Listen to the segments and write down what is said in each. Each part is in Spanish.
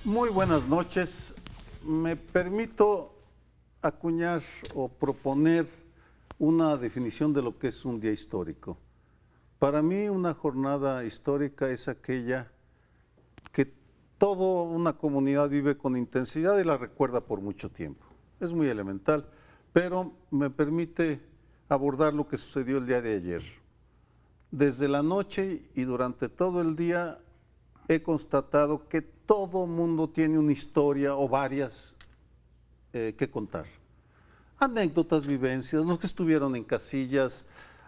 Muy buenas noches. Me permito acuñar o proponer una definición de lo que es un día histórico. Para mí, una jornada histórica es aquella que toda una comunidad vive con intensidad y la recuerda por mucho tiempo. Es muy elemental, pero me permite abordar lo que sucedió el día de ayer. Desde la noche y durante todo el día he constatado que todo mundo tiene una historia o varias que contar. Anécdotas, vivencias, los que estuvieron en casillas,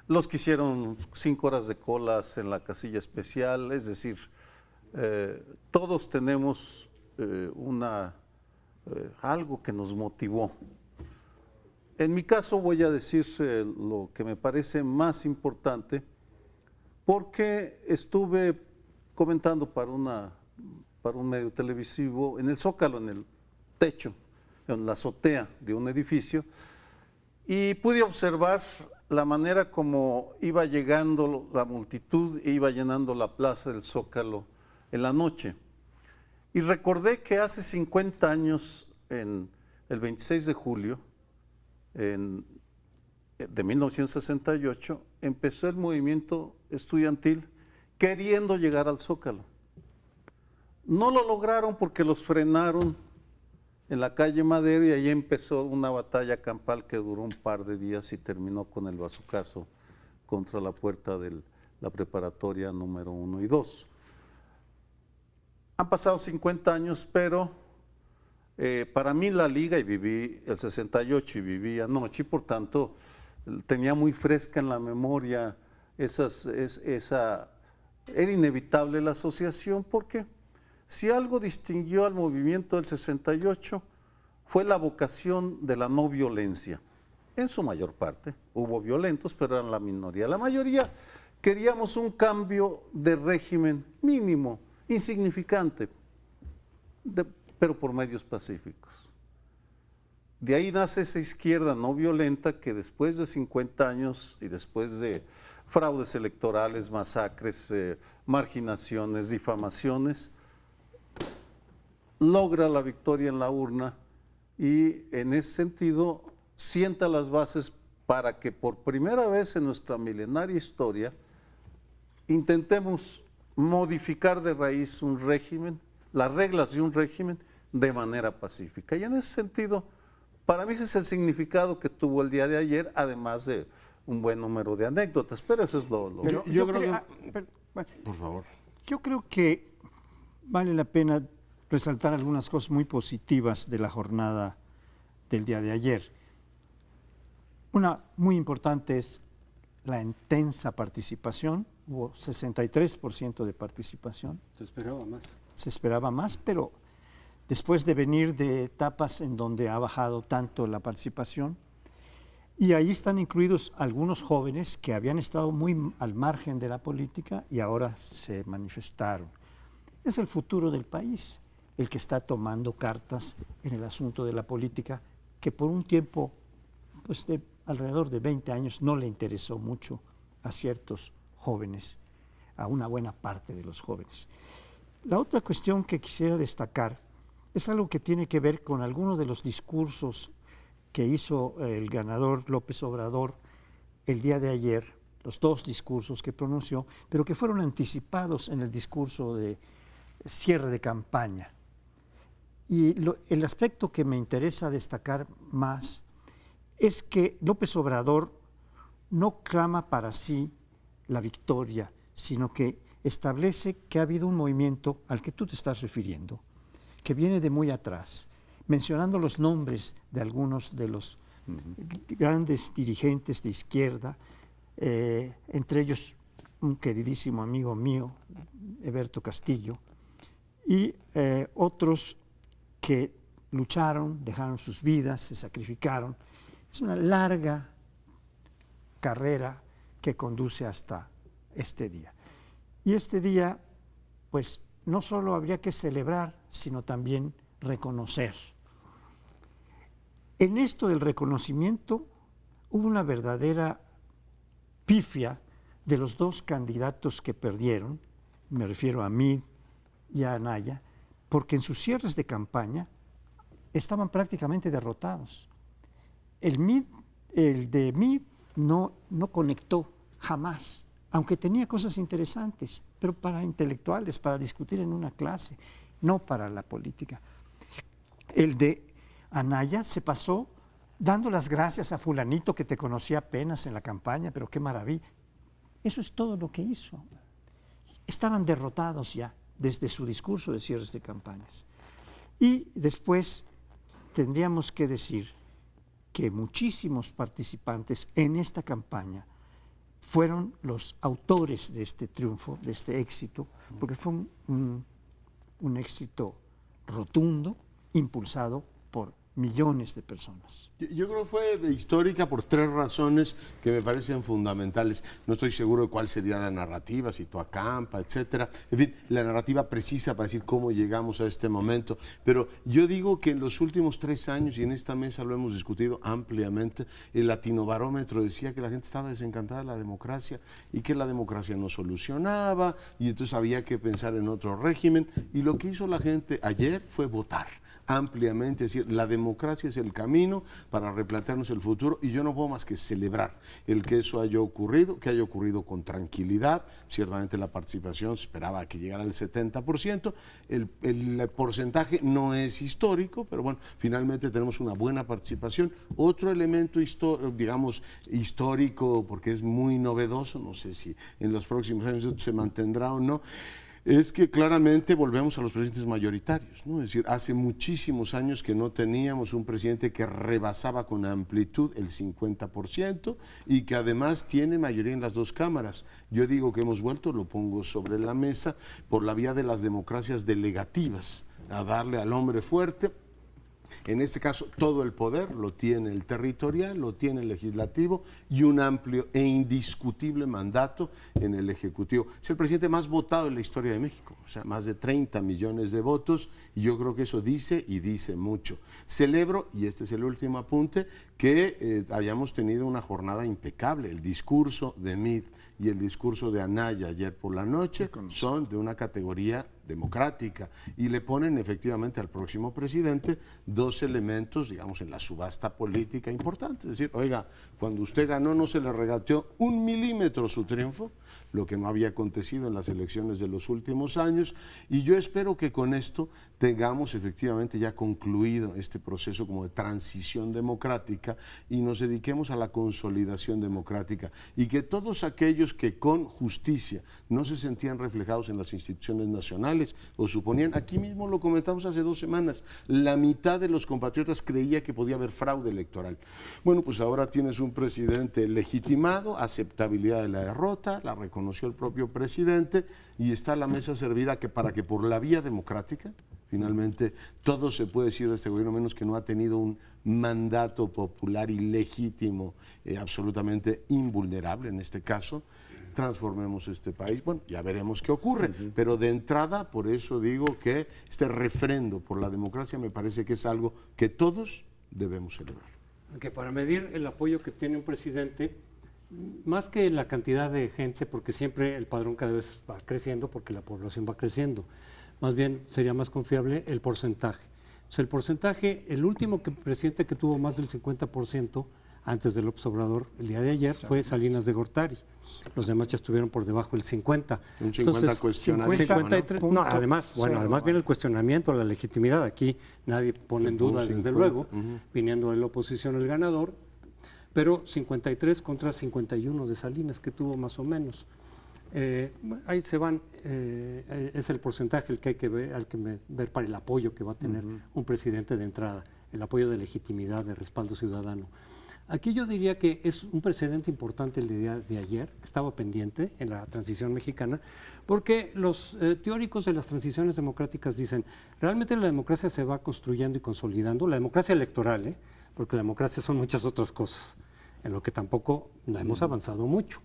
los que hicieron 5 horas de colas en la casilla especial, es decir, todos tenemos algo que nos motivó. En mi caso voy a decir lo que me parece más importante, porque estuve comentando para un medio televisivo en el Zócalo, en el techo, en la azotea de un edificio, y pude observar la manera como iba llegando la multitud e iba llenando la plaza del Zócalo en la noche. Y recordé que hace 50 años, en el 26 de julio de 1968, empezó el movimiento estudiantil queriendo llegar al Zócalo. No lo lograron porque los frenaron en la calle Madero y ahí empezó una batalla campal que duró un par de días y terminó con el bazucazo contra la puerta de la preparatoria número 1 y 2. Han pasado 50 años, pero para mí la liga, y viví el 68 y viví anoche, y por tanto tenía muy fresca en la memoria era inevitable la asociación, porque si algo distinguió al movimiento del 68 fue la vocación de la no violencia. En su mayor parte, hubo violentos, pero eran la minoría. La mayoría queríamos un cambio de régimen mínimo, insignificante, pero por medios pacíficos. De ahí nace esa izquierda no violenta que después de 50 años y después de fraudes electorales, masacres, marginaciones, difamaciones, logra la victoria en la urna y en ese sentido sienta las bases para que por primera vez en nuestra milenaria historia intentemos modificar de raíz un régimen, las reglas de un régimen de manera pacífica. Y en ese sentido, para mí ese es el significado que tuvo el día de ayer, además de un buen número de anécdotas, pero eso es lo Pero que... yo creo que... por favor. Yo creo que vale la pena resaltar algunas cosas muy positivas de la jornada del día de ayer. Una muy importante es la intensa participación, hubo 63% de participación. Se esperaba más. Se esperaba más, pero después de venir de etapas en donde ha bajado tanto la participación, y ahí están incluidos algunos jóvenes que habían estado muy al margen de la política y ahora se manifestaron. Es el futuro del país el que está tomando cartas en el asunto de la política, que por un tiempo, pues de alrededor de 20 años, no le interesó mucho a ciertos jóvenes, a una buena parte de los jóvenes. La otra cuestión que quisiera destacar es algo que tiene que ver con algunos de los discursos que hizo el ganador López Obrador el día de ayer, los 2 discursos que pronunció, pero que fueron anticipados en el discurso de cierre de campaña. Y el aspecto que me interesa destacar más es que López Obrador no clama para sí la victoria, sino que establece que ha habido un movimiento al que tú te estás refiriendo, que viene de muy atrás, mencionando los nombres de algunos de los grandes dirigentes de izquierda, entre ellos un queridísimo amigo mío, Eberto Castillo, y otros que lucharon, dejaron sus vidas, se sacrificaron. Es una larga carrera que conduce hasta este día. Y este día, pues, no solo habría que celebrar, sino también reconocer. En esto del reconocimiento hubo una verdadera pifia de los 2 candidatos que perdieron, me refiero a Mid y a Anaya, porque en sus cierres de campaña estaban prácticamente derrotados. El de MID no conectó jamás, aunque tenía cosas interesantes, pero para intelectuales, para discutir en una clase, no para la política. El de Anaya se pasó dando las gracias a fulanito que te conocía apenas en la campaña, pero qué maravilla. Eso es todo lo que hizo. Estaban derrotados ya desde su discurso de cierres de campañas. Y después tendríamos que decir que muchísimos participantes en esta campaña fueron los autores de este triunfo, de este éxito, porque fue un éxito rotundo, impulsado por millones de personas. Yo creo que fue histórica por 3 razones que me parecen fundamentales. No estoy seguro de cuál sería la narrativa, si Toacampa, etcétera. En fin, la narrativa precisa para decir cómo llegamos a este momento. Pero yo digo que en los últimos 3 años, y en esta mesa lo hemos discutido ampliamente, el Latinobarómetro decía que la gente estaba desencantada de la democracia y que la democracia no solucionaba y entonces había que pensar en otro régimen. Y lo que hizo la gente ayer fue votar ampliamente, es decir, la democracia es el camino para replantearnos el futuro y yo no puedo más que celebrar el que eso haya ocurrido, que haya ocurrido con tranquilidad. Ciertamente la participación se esperaba que llegara al 70%, el porcentaje no es histórico, pero bueno, finalmente tenemos una buena participación. Otro elemento histórico, porque es muy novedoso, no sé si en los próximos años esto se mantendrá o no, es que claramente volvemos a los presidentes mayoritarios, ¿no? Es decir, hace muchísimos años que no teníamos un presidente que rebasaba con amplitud el 50% y que además tiene mayoría en las 2 cámaras. Yo digo que hemos vuelto, lo pongo sobre la mesa, por la vía de las democracias delegativas, a darle al hombre fuerte. En este caso, todo el poder lo tiene el territorial, lo tiene el legislativo y un amplio e indiscutible mandato en el ejecutivo. Es el presidente más votado en la historia de México, o sea, más de 30 millones de votos, y yo creo que eso dice y dice mucho. Celebro, y este es el último apunte, que hayamos tenido una jornada impecable. El discurso de Meade y el discurso de Anaya ayer por la noche son de una categoría democrática y le ponen efectivamente al próximo presidente 2 elementos, digamos, en la subasta política importantes. Es decir, oiga, cuando usted ganó no se le regateó 1 milímetro su triunfo, lo que no había acontecido en las elecciones de los últimos años, y yo espero que con esto tengamos efectivamente ya concluido este proceso como de transición democrática y nos dediquemos a la consolidación democrática y que todos aquellos que con justicia no se sentían reflejados en las instituciones nacionales o suponían, aquí mismo lo comentamos hace 2 semanas, la mitad de los compatriotas creía que podía haber fraude electoral. Bueno, pues ahora tienes un presidente legitimado, aceptabilidad de la derrota, la reconoció el propio presidente y está la mesa servida para que por la vía democrática, finalmente, todo se puede decir de este gobierno, menos que no ha tenido un mandato popular y legítimo, absolutamente invulnerable en este caso. Transformemos este país. Bueno, ya veremos qué ocurre, pero de entrada, por eso digo que este refrendo por la democracia me parece que es algo que todos debemos celebrar. Que para medir el apoyo que tiene un presidente, más que la cantidad de gente, porque siempre el padrón cada vez va creciendo porque la población va creciendo, más bien sería más confiable el porcentaje. O sea, el porcentaje, el último presidente que tuvo más del 50% antes del López Obrador el día de ayer fue Salinas de Gortari. Los demás ya estuvieron por debajo del 50. Un 50 cuestionado. 53, ¿no? Además viene el cuestionamiento, la legitimidad. Aquí nadie pone en duda, desde luego, viniendo de la oposición el ganador, pero 53 contra 51 de Salinas, que tuvo más o menos. Ahí se van, es el porcentaje el que hay que ver para el apoyo que va a tener un presidente de entrada, el apoyo de legitimidad, de respaldo ciudadano. Aquí yo diría que es un precedente importante el día de ayer, que estaba pendiente en la transición mexicana, porque los teóricos de las transiciones democráticas dicen, realmente la democracia se va construyendo y consolidando, la democracia electoral, porque la democracia son muchas otras cosas, en lo que tampoco no hemos avanzado mucho,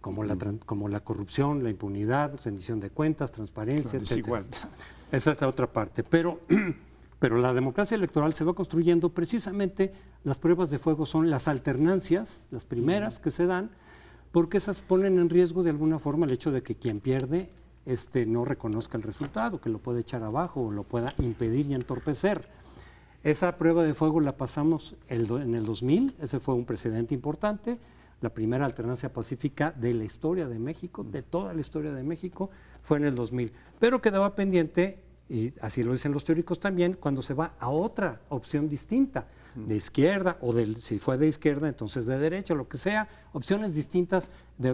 como la corrupción, la impunidad, rendición de cuentas, transparencia, etc. Esa es la otra parte, pero la democracia electoral se va construyendo precisamente, las pruebas de fuego son las alternancias, las primeras que se dan, porque esas ponen en riesgo de alguna forma el hecho de que quien pierde no reconozca el resultado, que lo pueda echar abajo o lo pueda impedir y entorpecer. Esa prueba de fuego la pasamos en el 2000, ese fue un precedente importante, la primera alternancia pacífica de la historia de México, de toda la historia de México, fue en el 2000. Pero quedaba pendiente, y así lo dicen los teóricos también, cuando se va a otra opción distinta, de izquierda, o si fue de izquierda, entonces de derecha, lo que sea, opciones distintas,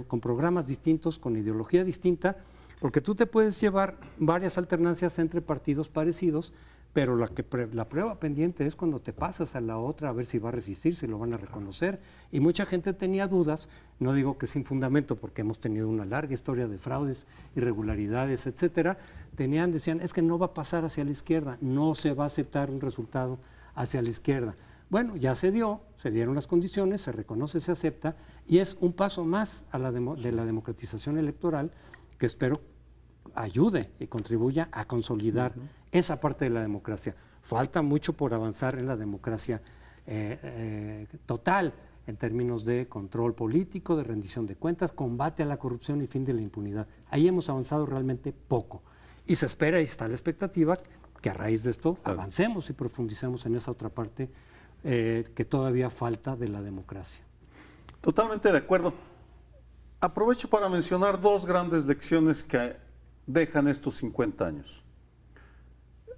con programas distintos, con ideología distinta, porque tú te puedes llevar varias alternancias entre partidos parecidos, pero la prueba pendiente es cuando te pasas a la otra a ver si va a resistir, si lo van a reconocer. Y mucha gente tenía dudas, no digo que sin fundamento, porque hemos tenido una larga historia de fraudes, irregularidades, etcétera. Decían, es que no va a pasar hacia la izquierda, no se va a aceptar un resultado hacia la izquierda. Bueno, ya se dieron las condiciones, se reconoce, se acepta, y es un paso más de la democratización electoral que espero ayude y contribuya a consolidar esa parte de la democracia. Falta mucho por avanzar en la democracia total, en términos de control político, de rendición de cuentas, combate a la corrupción y fin de la impunidad. Ahí hemos avanzado realmente poco. Y se espera, y está la expectativa, que a raíz de esto avancemos y profundicemos en esa otra parte que todavía falta de la democracia. Totalmente de acuerdo. Aprovecho para mencionar dos grandes lecciones que dejan estos 50 años.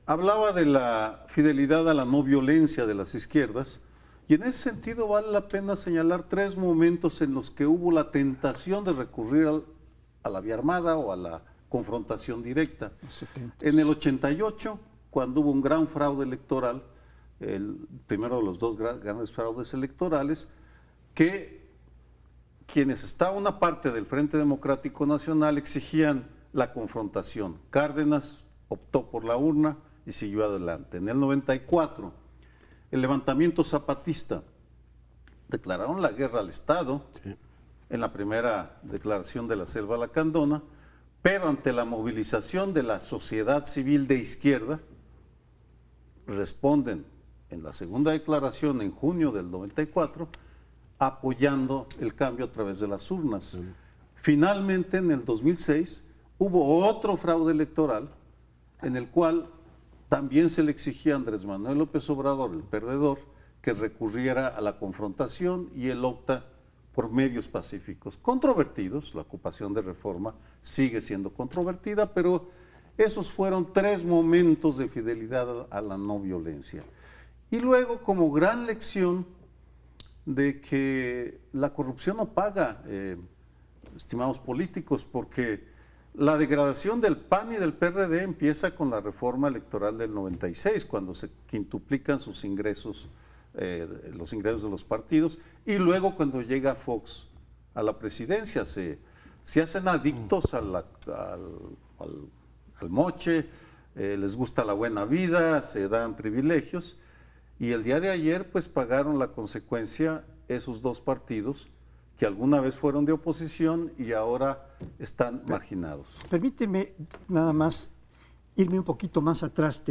Hablaba de la fidelidad a la no violencia de las izquierdas, y en ese sentido vale la pena señalar tres momentos en los que hubo la tentación de recurrir a la vía armada o a la confrontación directa. En el 88, cuando hubo un gran fraude electoral, el primero de los dos grandes fraudes electorales, que quienes estaban una parte del Frente Democrático Nacional exigían la confrontación. Cárdenas optó por la urna y siguió adelante. En el 94, el levantamiento zapatista, declararon la guerra al Estado, en la primera declaración de la Selva Lacandona, pero ante la movilización de la sociedad civil de izquierda, responden en la segunda declaración en junio del 94, apoyando el cambio a través de las urnas. Finalmente, en el 2006, hubo otro fraude electoral en el cual también se le exigía a Andrés Manuel López Obrador, el perdedor, que recurriera a la confrontación, y él opta por medios pacíficos, controvertidos. La ocupación de Reforma sigue siendo controvertida, pero esos fueron tres momentos de fidelidad a la no violencia. Y luego, como gran lección de que la corrupción no paga, estimados políticos, porque la degradación del PAN y del PRD empieza con la reforma electoral del 96, cuando se quintuplican sus ingresos, los ingresos de los partidos, y luego cuando llega Fox a la presidencia, se hacen adictos al moche, les gusta la buena vida, se dan privilegios, y el día de ayer pues pagaron la consecuencia esos dos partidos que alguna vez fueron de oposición y ahora están marginados. Permíteme nada más irme un poquito más atrás.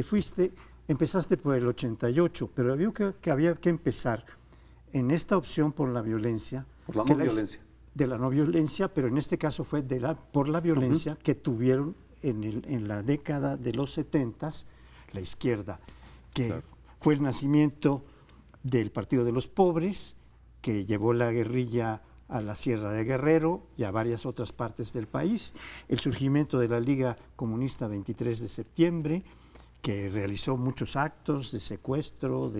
Empezaste por el 88, pero había que empezar en esta opción por la violencia. Por la no violencia. De la no violencia, pero en este caso fue por la violencia que tuvieron en la década de los 70s la izquierda, que fue el nacimiento del Partido de los Pobres, que llevó la guerrilla a la Sierra de Guerrero y a varias otras partes del país, el surgimiento de la Liga Comunista 23 de septiembre, que realizó muchos actos de secuestro,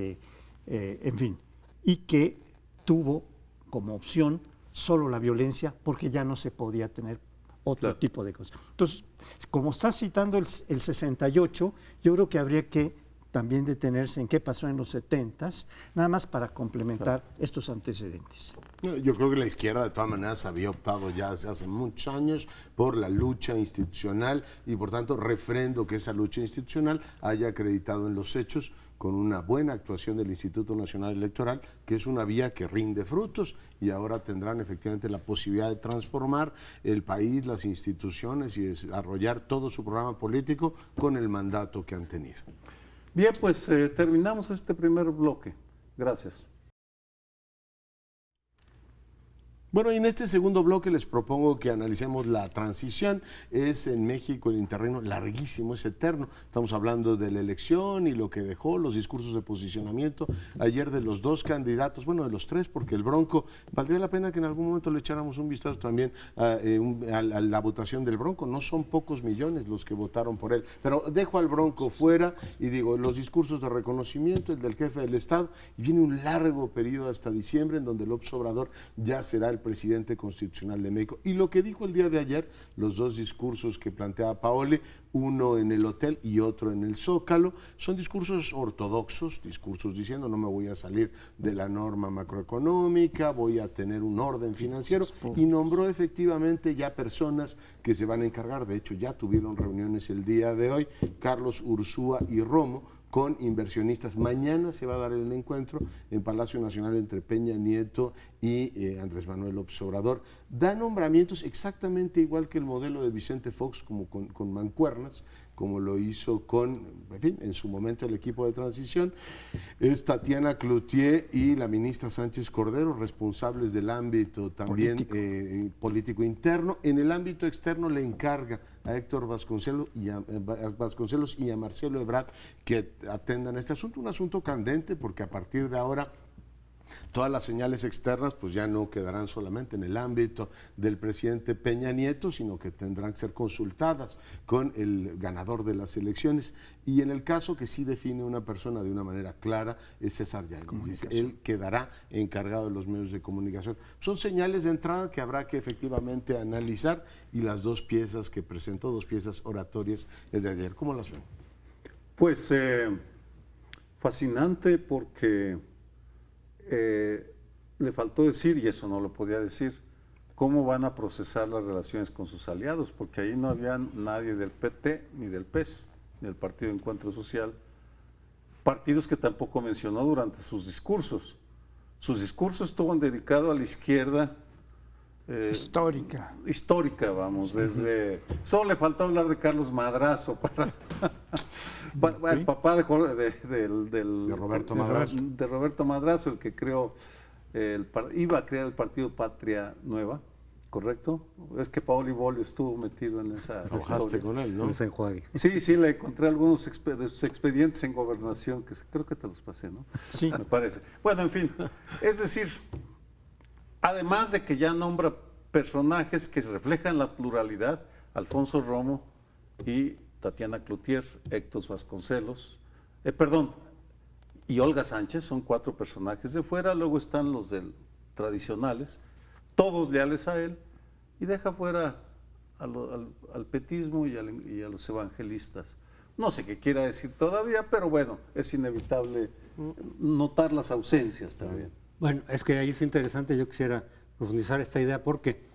en fin, y que tuvo como opción solo la violencia porque ya no se podía tener otro tipo de cosas. Entonces, como estás citando el 68, yo creo que habría que también detenerse en qué pasó en los 70s, nada más para complementar estos antecedentes. Yo creo que la izquierda de todas maneras había optado ya hace muchos años por la lucha institucional y por tanto refrendo que esa lucha institucional haya acreditado en los hechos con una buena actuación del Instituto Nacional Electoral, que es una vía que rinde frutos, y ahora tendrán efectivamente la posibilidad de transformar el país, las instituciones y desarrollar todo su programa político con el mandato que han tenido. Bien, pues terminamos este primer bloque. Gracias. Bueno, y en este segundo bloque les propongo que analicemos la transición. Es en México el interregno larguísimo, es eterno. Estamos hablando de la elección y lo que dejó, los discursos de posicionamiento ayer de los dos candidatos, bueno, de los tres, porque el Bronco, valdría la pena que en algún momento le echáramos un vistazo también a la votación del Bronco. No son pocos millones los que votaron por él, pero dejo al Bronco fuera y digo, los discursos de reconocimiento, el del jefe del Estado, y viene un largo periodo hasta diciembre en donde López Obrador ya será el presidente constitucional de México. Y lo que dijo el día de ayer, los dos discursos que planteaba Paoli, uno en el hotel y otro en el Zócalo, son discursos ortodoxos, discursos diciendo no me voy a salir de la norma macroeconómica, voy a tener un orden financiero, y nombró efectivamente ya personas que se van a encargar, de hecho ya tuvieron reuniones el día de hoy, Carlos Ursúa y Romo, con inversionistas. Mañana se va a dar el encuentro en Palacio Nacional entre Peña Nieto y Andrés Manuel López Obrador. Da nombramientos exactamente igual que el modelo de Vicente Fox, como con mancuernas, como lo hizo con, en fin, en su momento el equipo de transición. Es Tatiana Cloutier y la ministra Sánchez Cordero, responsables del ámbito también político interno. En el ámbito externo le encarga a Héctor Vasconcelos y a Marcelo Ebrard que atendan este asunto, un asunto candente, porque a partir de ahora todas las señales externas pues ya no quedarán solamente en el ámbito del presidente Peña Nieto, sino que tendrán que ser consultadas con el ganador de las elecciones. Y en el caso que sí define una persona de una manera clara es César Yáñez. Dice, él quedará encargado de los medios de comunicación. Son señales de entrada que habrá que efectivamente analizar, y las dos piezas que presentó, dos piezas oratorias el de ayer, ¿cómo las ven? Pues fascinante, porque le faltó decir, y eso no lo podía decir, cómo van a procesar las relaciones con sus aliados, porque ahí no había nadie del PT ni del PES, ni del Partido Encuentro Social, partidos que tampoco mencionó durante sus discursos. Sus discursos estuvo dedicado a la izquierda histórica, vamos, desde... Solo le faltó hablar de Carlos Madrazo para el papá de Roberto Madrazo. De Roberto Madrazo, el que creó, iba a crear el partido Patria Nueva, ¿correcto? Es que Paoli Bolio estuvo metido en esa Trabajaste con él, ¿no? En ese enjuague. Sí, le encontré algunos de sus expedientes en Gobernación, que creo que te los pasé, ¿no? Sí. Me parece. Bueno, en fin, es decir, además de que ya nombra personajes que reflejan la pluralidad, Alfonso Romo y Tatiana Cloutier, Héctor Vasconcelos, y Olga Sánchez, son 4 personajes de fuera, luego están los tradicionales, todos leales a él, y deja fuera al petismo y a los evangelistas. No sé qué quiera decir todavía, pero bueno, es inevitable notar las ausencias también. Bueno, es que ahí es interesante, yo quisiera profundizar esta idea, porque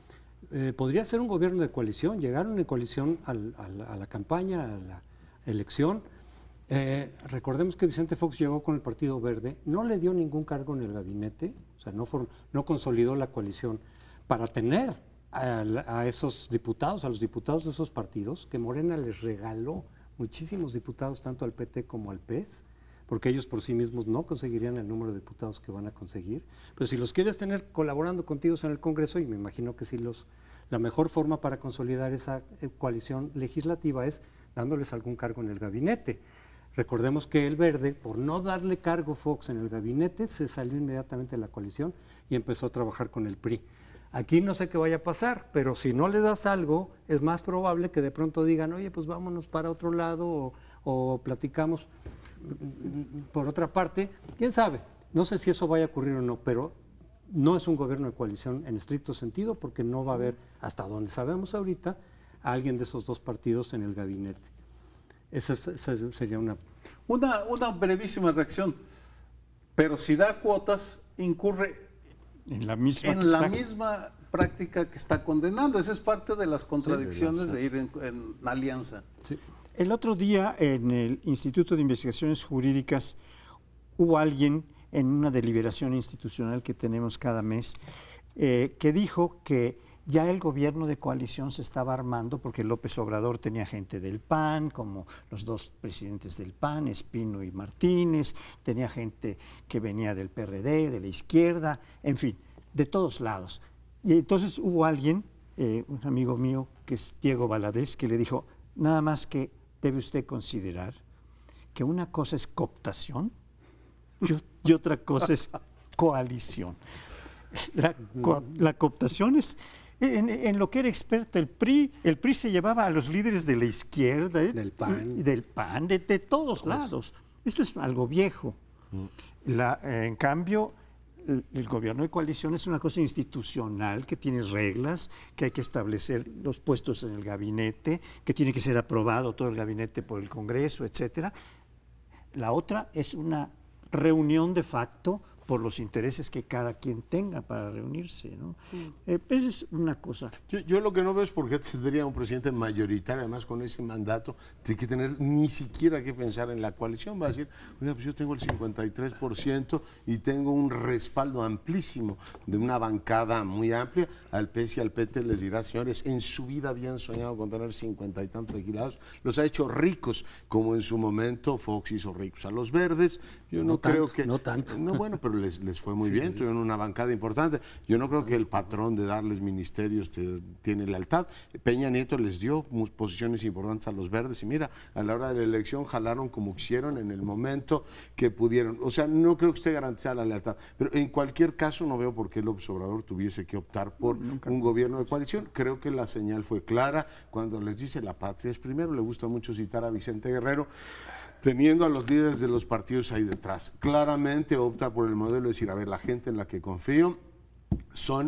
podría ser un gobierno de coalición. Llegaron en coalición a la campaña, a la elección. Recordemos que Vicente Fox llegó con el Partido Verde, no le dio ningún cargo en el gabinete, o sea, no consolidó la coalición para tener a esos diputados, a los diputados de esos partidos, que Morena les regaló muchísimos diputados tanto al PT como al PES, porque ellos por sí mismos no conseguirían el número de diputados que van a conseguir. Pero si los quieres tener colaborando contigo en el Congreso, y me imagino que sí, la mejor forma para consolidar esa coalición legislativa es dándoles algún cargo en el gabinete. Recordemos que el Verde, por no darle cargo Fox en el gabinete, se salió inmediatamente de la coalición y empezó a trabajar con el PRI. Aquí no sé qué vaya a pasar, pero si no le das algo, es más probable que de pronto digan, oye, pues vámonos para otro lado o platicamos por otra parte. ¿Quién sabe? No sé si eso vaya a ocurrir o no, pero no es un gobierno de coalición en estricto sentido, porque no va a haber, hasta donde sabemos ahorita, a alguien de esos dos partidos en el gabinete. Esa sería una brevísima reacción. Pero si da cuotas, incurre en la misma práctica que está condenando. Esa es parte de las contradicciones de ir en alianza. Sí. El otro día en el Instituto de Investigaciones Jurídicas hubo alguien en una deliberación institucional que tenemos cada mes que dijo que ya el gobierno de coalición se estaba armando porque López Obrador tenía gente del PAN, como los dos presidentes del PAN, Espino y Martínez, tenía gente que venía del PRD, de la izquierda, en fin, de todos lados. Y entonces hubo alguien, un amigo mío, que es Diego Valadez, que le dijo, nada más que debe usted considerar que una cosa es cooptación y otra cosa es coalición. La cooptación es en lo que era experto el PRI se llevaba a los líderes de la izquierda, Del PAN. del PAN, de todos lados. Esto es algo viejo. En cambio, el gobierno de coalición es una cosa institucional que tiene reglas, que hay que establecer los puestos en el gabinete, que tiene que ser aprobado todo el gabinete por el Congreso, etcétera. La otra es una reunión de facto por los intereses que cada quien tenga para reunirse, ¿no? Esa es una cosa. Yo lo que no veo es por qué tendría un presidente mayoritario, además con ese mandato, tiene que tener ni siquiera que pensar en la coalición. Va a decir, oiga, pues yo tengo el 53% y tengo un respaldo amplísimo de una bancada muy amplia. Al PS y al PT les dirá, señores, en su vida habían soñado con tener 50 y tantos legislados. Los ha hecho ricos, como en su momento Fox hizo ricos a los verdes. Yo no creo tanto, que... no tanto. No, bueno, pero les fue muy bien, tuvieron una bancada importante. Yo no creo que el patrón de darles ministerios tiene lealtad. Peña Nieto les dio posiciones importantes a los verdes y mira, a la hora de la elección jalaron como quisieron en el momento que pudieron. O sea, no creo que esté garantizada la lealtad. Pero en cualquier caso no veo por qué López Obrador tuviese que optar por un gobierno de coalición. Creo que la señal fue clara cuando les dice la patria es primero. Le gusta mucho citar a Vicente Guerrero, teniendo a los líderes de los partidos ahí detrás. Claramente opta por el modelo de decir, a ver, la gente en la que confío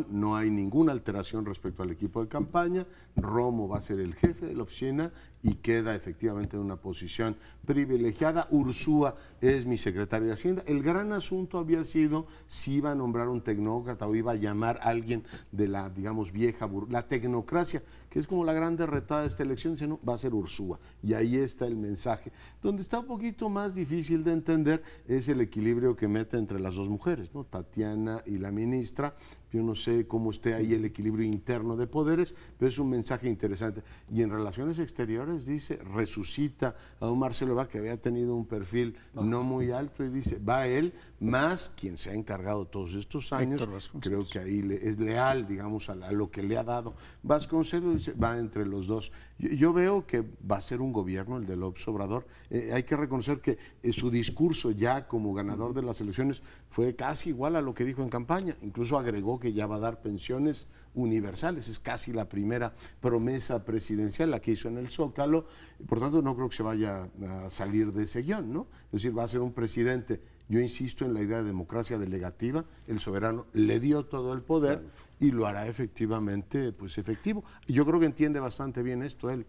no hay ninguna alteración respecto al equipo de campaña, Romo va a ser el jefe de la oficina y queda efectivamente en una posición privilegiada. Ursúa es mi secretario de Hacienda. El gran asunto había sido si iba a nombrar un tecnócrata o iba a llamar a alguien de la, digamos, vieja, la tecnocracia, que es como la gran derretada de esta elección, sino va a ser Ursúa. Y ahí está el mensaje. Donde está un poquito más difícil de entender es el equilibrio que mete entre las dos mujeres, ¿no? Tatiana y la ministra. Yo no sé cómo esté ahí el equilibrio interno de poderes, pero es un mensaje interesante. Y en relaciones exteriores dice, resucita a un Marcelo Ebrard que había tenido un perfil no muy alto y dice, va él, más quien se ha encargado todos estos años, creo que ahí es leal, digamos, a lo que le ha dado. Vasconcelos dice, va entre los dos. Yo veo que va a ser un gobierno, el de López Obrador. Hay que reconocer que su discurso ya como ganador de las elecciones fue casi igual a lo que dijo en campaña. Incluso agregó que ya va a dar pensiones universales. Es casi la primera promesa presidencial, la que hizo en el Zócalo. Por tanto, no creo que se vaya a salir de ese guión, ¿no? Es decir, va a ser un presidente. Yo insisto en la idea de democracia delegativa. El soberano le dio todo el poder y lo hará efectivamente, pues efectivo. Yo creo que entiende bastante bien esto él.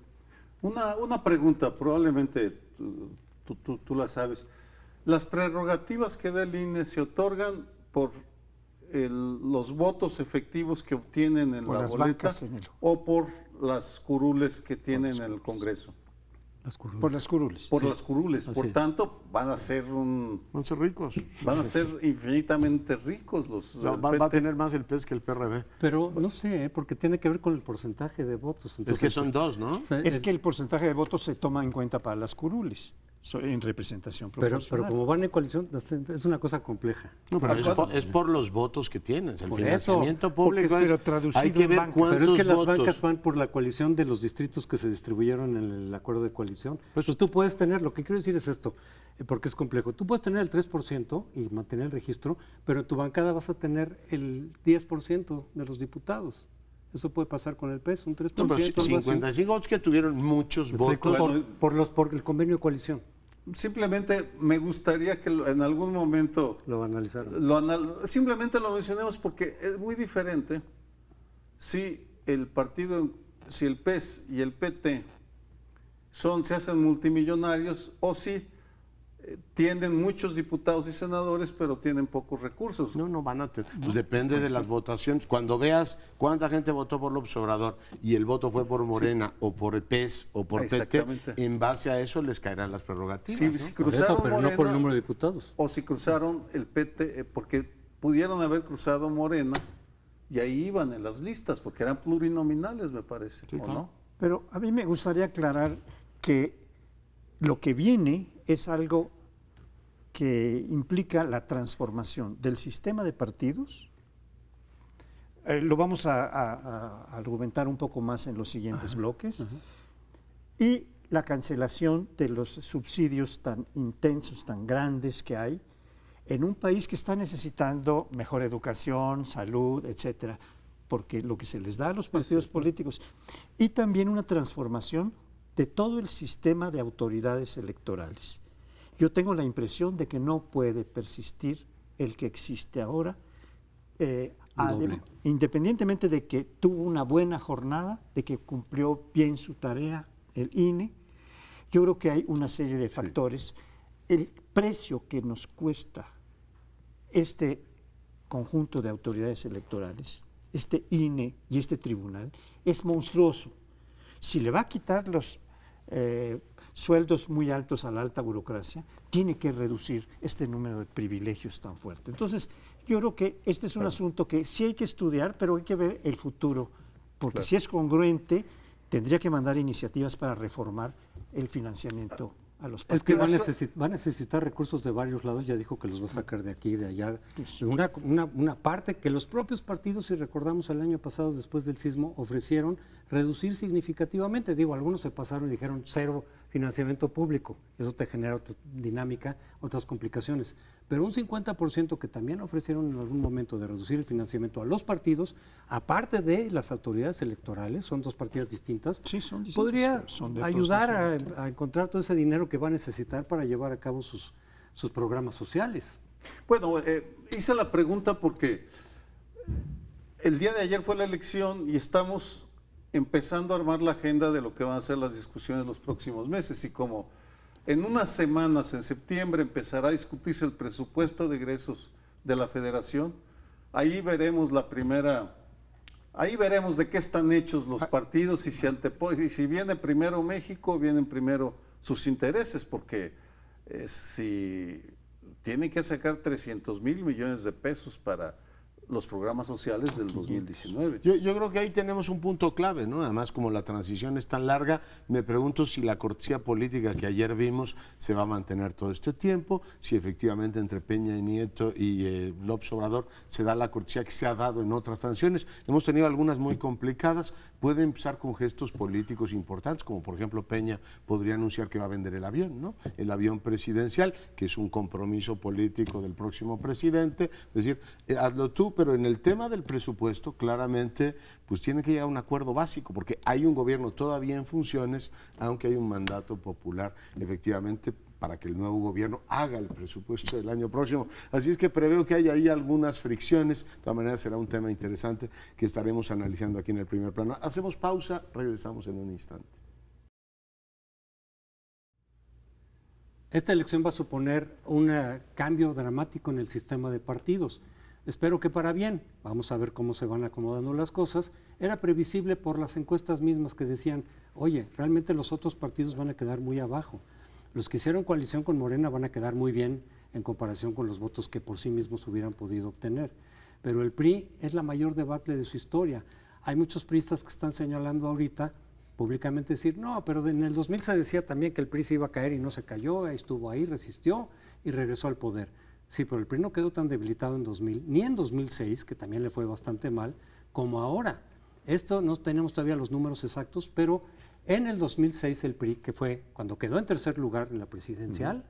Una pregunta, probablemente tú la sabes. Las prerrogativas que da el INE se otorgan por los votos efectivos que obtienen en Por la las boleta bancas en el- o por las curules que tienen en el Congreso. Por las curules. Por las curules. Así Por es. tanto, van a ser ricos. van a ser infinitamente ricos los. Va a PT. tener más el PES que el PRD. Pero no sé, porque tiene que ver con el porcentaje de votos. Es Entonces, que son dos, ¿no? o sea, Es que el porcentaje de votos se toma en cuenta para las curules, en representación pero proporcional. como van en coalición, es una cosa compleja. No, pero Además, es por los votos que tienes, el Por financiamiento eso, público. porque pero es- traducido hay que en ver bancas. cuántos Pero es que las votos. bancas van por la coalición de los distritos que se distribuyeron en el acuerdo de coalición. Pues- Pues tú puedes tener, lo que quiero decir es esto, porque es complejo. Tú puedes tener el 3% y mantener el registro, pero en tu bancada vas a tener el 10% de los diputados. Eso puede pasar con el PES, un 3%. No, pero algo así. 55 votos que tuvieron muchos ¿Me explico? votos. Por el convenio de coalición. Simplemente me gustaría que en algún momento Lo analizaron. simplemente lo mencionemos porque es muy diferente si el PES y el PT se hacen multimillonarios o si tienen muchos diputados y senadores pero tienen pocos recursos. No van a tener. Pues depende de las votaciones. Cuando veas cuánta gente votó por López Obrador y el voto fue por Morena o por el PES o por PT, Exactamente. en base a eso les caerán las prerrogativas. Si, ¿no? si Por cruzaron eso, pero Morena, no por el número de diputados. o si cruzaron el PT, porque pudieron haber cruzado Morena y ahí iban en las listas, porque eran plurinominales, me parece, ¿o no? Pero a mí me gustaría aclarar que lo que viene es algo que implica la transformación del sistema de partidos Lo vamos a argumentar un poco más en los siguientes bloques. Y la cancelación de los subsidios tan intensos, tan grandes que hay en un país que está necesitando mejor educación, salud, etcétera, porque lo que se les da a los partidos políticos, y también una transformación de todo el sistema de autoridades electorales. Yo tengo la impresión de que no puede persistir el que existe ahora, independientemente de que tuvo una buena jornada, de que cumplió bien su tarea el INE. Yo creo que hay una serie de factores. El precio que nos cuesta este conjunto de autoridades electorales, este INE y este tribunal, es monstruoso. Si le va a quitar los sueldos muy altos a la alta burocracia, tiene que reducir este número de privilegios tan fuerte. Entonces, yo creo que este es un asunto que sí hay que estudiar, pero hay que ver el futuro, porque si es congruente, tendría que mandar iniciativas para reformar el financiamiento a los partidos. Es que va a necesitar recursos de varios lados, ya dijo que los va a sacar de aquí, de allá. Sí. Una parte que los propios partidos, si recordamos el año pasado, después del sismo, ofrecieron reducir significativamente. Digo, algunos se pasaron y dijeron cero financiamiento público. Eso te genera otra dinámica, otras complicaciones. Pero un 50% que también ofrecieron en algún momento de reducir el financiamiento a los partidos, aparte de las autoridades electorales, son dos partidas distintas, Sí, son distintas, podría pero son de ayudar todos a encontrar todo ese dinero que va a necesitar para llevar a cabo sus programas sociales. Bueno, hice la pregunta porque el día de ayer fue la elección y estamos empezando a armar la agenda de lo que van a ser las discusiones los próximos meses. Y como en unas semanas, en septiembre, empezará a discutirse el presupuesto de egresos de la Federación, ahí veremos ahí veremos de qué están hechos los partidos y si viene primero México, vienen primero sus intereses, porque si tienen que sacar 300 mil millones de pesos para los programas sociales del 2019. Yo creo que ahí tenemos un punto clave, ¿no? Además, como la transición es tan larga, me pregunto si la cortesía política que ayer vimos se va a mantener todo este tiempo, si efectivamente entre Peña y Nieto y López Obrador se da la cortesía que se ha dado en otras transiciones. Hemos tenido algunas muy complicadas, puede empezar con gestos políticos importantes, como por ejemplo Peña podría anunciar que va a vender el avión, ¿no? El avión presidencial, que es un compromiso político del próximo presidente, es decir, hazlo tú, pero en el tema del presupuesto, claramente, pues tiene que llegar a un acuerdo básico, porque hay un gobierno todavía en funciones, aunque hay un mandato popular, efectivamente, para que el nuevo gobierno haga el presupuesto del año próximo. Así es que preveo que hay ahí algunas fricciones. De todas maneras, será un tema interesante que estaremos analizando aquí en el primer plano. Hacemos pausa, regresamos en un instante. Esta elección va a suponer un cambio dramático en el sistema de partidos. Espero que para bien. Vamos a ver cómo se van acomodando las cosas. Era previsible por las encuestas mismas que decían, oye, realmente los otros partidos van a quedar muy abajo. Los que hicieron coalición con Morena van a quedar muy bien en comparación con los votos que por sí mismos hubieran podido obtener. Pero el PRI es la mayor debacle de su historia. Hay muchos priistas que están señalando ahorita públicamente decir, no, pero en el 2000 se decía también que el PRI se iba a caer y no se cayó, estuvo ahí, resistió y regresó al poder. Sí, pero el PRI no quedó tan debilitado en 2000, ni en 2006, que también le fue bastante mal, como ahora. Esto no tenemos todavía los números exactos, pero en el 2006 el PRI, que fue cuando quedó en tercer lugar en la presidencial,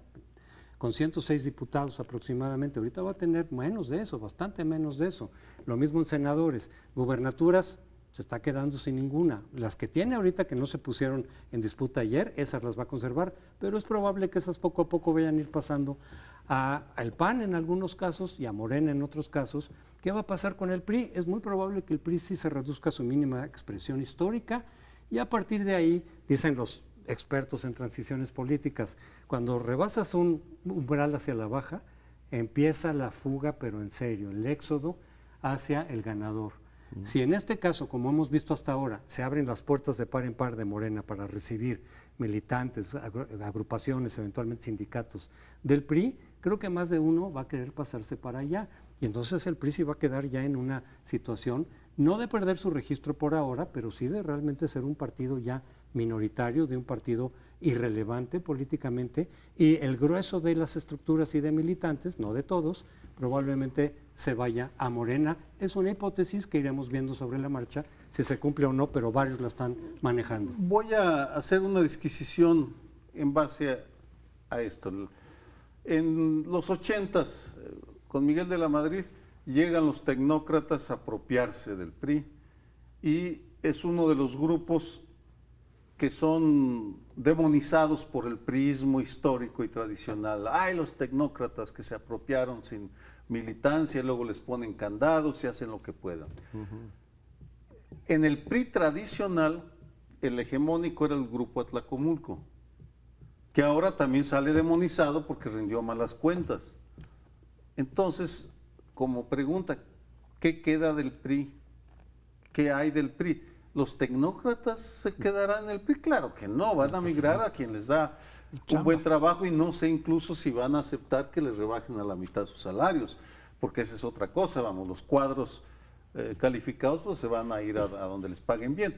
con 106 diputados aproximadamente, ahorita va a tener menos de eso, bastante menos de eso. Lo mismo en senadores, gubernaturas, se está quedando sin ninguna. Las que tiene ahorita que no se pusieron en disputa ayer, esas las va a conservar, pero es probable que esas poco a poco vayan a ir pasando al PAN en algunos casos y a Morena en otros casos. ¿Qué va a pasar con el PRI? Es muy probable que el PRI sí se reduzca a su mínima expresión histórica y a partir de ahí, dicen los expertos en transiciones políticas, cuando rebasas un umbral hacia la baja, empieza la fuga, pero en serio, el éxodo hacia el ganador. Si en este caso, como hemos visto hasta ahora, se abren las puertas de par en par de Morena para recibir militantes, agrupaciones, eventualmente sindicatos del PRI, creo que más de uno va a querer pasarse para allá. Y entonces el PRI sí va a quedar ya en una situación, no de perder su registro por ahora, pero sí de realmente ser un partido ya minoritario, de un partido irrelevante políticamente y el grueso de las estructuras y de militantes, no de todos, probablemente se vaya a Morena. Es una hipótesis que iremos viendo sobre la marcha si se cumple o no, pero varios la están manejando. Voy a hacer una disquisición en base a esto. En los 80s, con Miguel de la Madrid, llegan los tecnócratas a apropiarse del PRI y es uno de los grupos que son demonizados por el priismo histórico y tradicional. Hay los tecnócratas que se apropiaron sin militancia, luego les ponen candados y hacen lo que puedan. En el PRI tradicional, el hegemónico era el grupo Atlacomulco, que ahora también sale demonizado porque rindió malas cuentas. Entonces, como pregunta, ¿qué queda del PRI? ¿Qué hay del PRI? ¿Los tecnócratas se quedarán en el PRI? Claro que no, van a migrar a quien les da un buen trabajo y no sé incluso si van a aceptar que les rebajen a la mitad sus salarios, porque esa es otra cosa, vamos, los cuadros calificados pues se van a ir a donde les paguen bien.